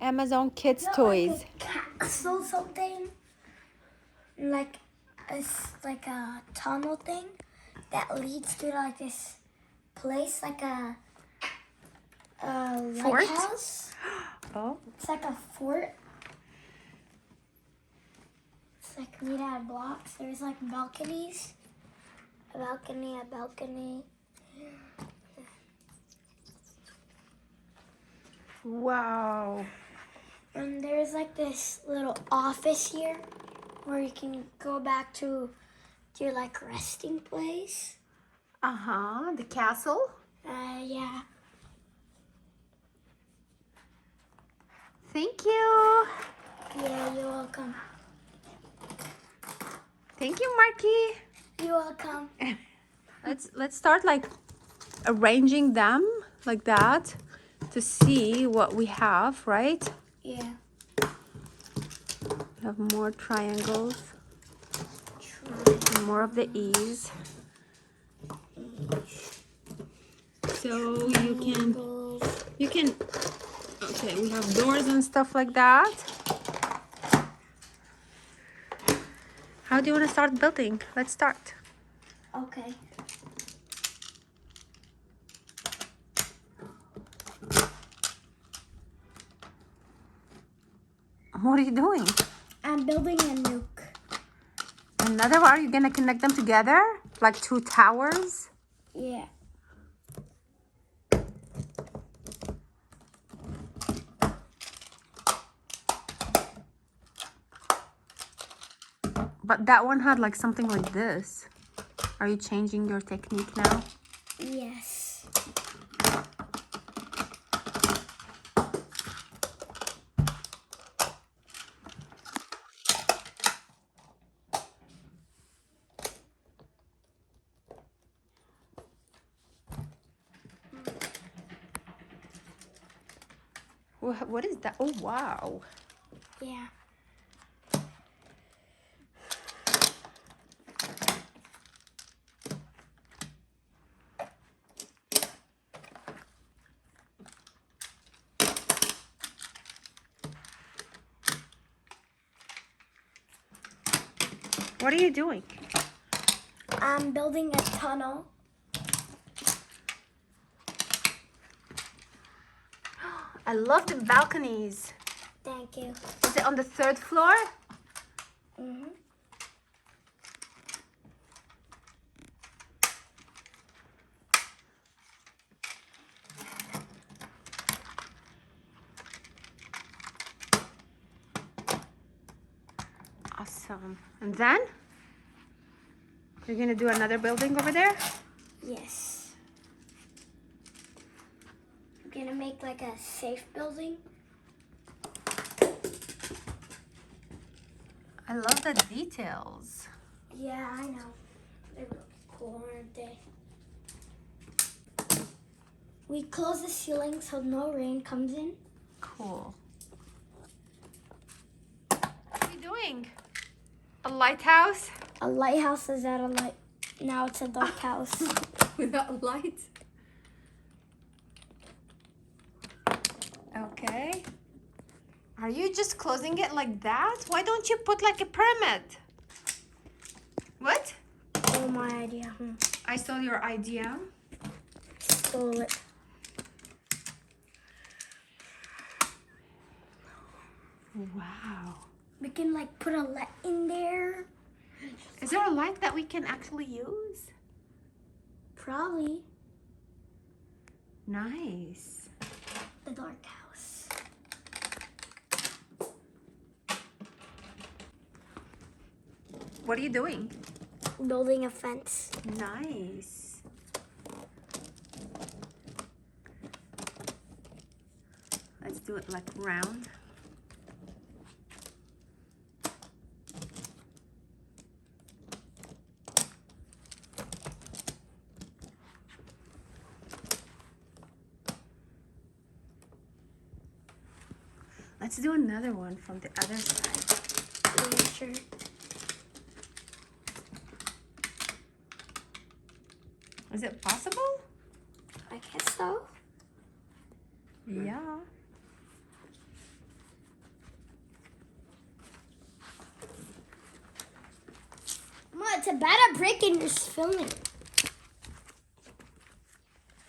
Amazon Kids Not Toys. like a castle something. Like it's like a tunnel thing that leads to like this place, like a Fort? lighthouse. Oh. It's like a fort. It's like made out of blocks. There's like balconies. A balcony. Wow. And there's like this little office here where you can go back to your like resting place. Uh-huh. The castle. Yeah. Thank you. Yeah, you're welcome. Thank you, Marky. You're welcome. Let's start like arranging them like that to see what we have, right? Yeah. We have more triangles, and more of the E's. So you can, okay, we have doors and stuff like that. How do you want to start building? Let's start. Okay. What are you doing? I'm building a nuke. Another one? Are you gonna connect them together? Like two towers? Yeah. But that one had like something like this. Are you changing your technique now? Yes. What is that? Oh, wow. Yeah. What are you doing? I'm building a tunnel. I love the balconies. Thank you. Is it on the third floor? Mm-hmm. Awesome. And then? You're gonna do another building over there? Yes. I'm gonna make like a safe building. I love the details. Yeah, I know. They're really cool, aren't they? We close the ceiling so no rain comes in. Cool. What are you doing? A lighthouse? A lighthouse is at a light. Now it's a dark house. Without light? Okay. Are you just closing it like that? Why don't you put like a pyramid? What? Oh, my idea. I stole your idea. Stole it. Wow. We can like put a light in there. Is there a light that we can actually use? Probably Nice. the dark house. What are you doing? Building a fence. Nice. Let's do it like round. Let's do another one from the other side. Yeah, sure. Is it possible? I guess so. Yeah. about to break and just filming.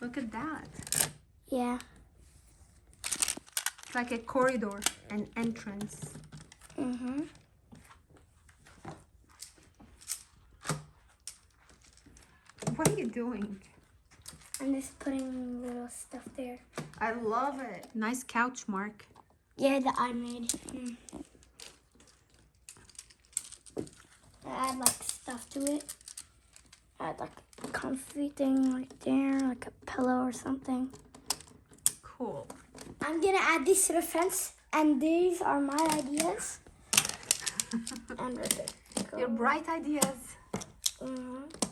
Look at that. Yeah. It's like a corridor, an entrance. Mm-hmm. What are you doing? I'm just putting little stuff there. I love it. Nice couch, Mark. Yeah, that I made. I add like stuff to it. Add like a comfy thing right there, like a pillow or something. Cool. I'm gonna add these to the fence, and these are my ideas. And we're good to go. Your bright ideas. Mhm.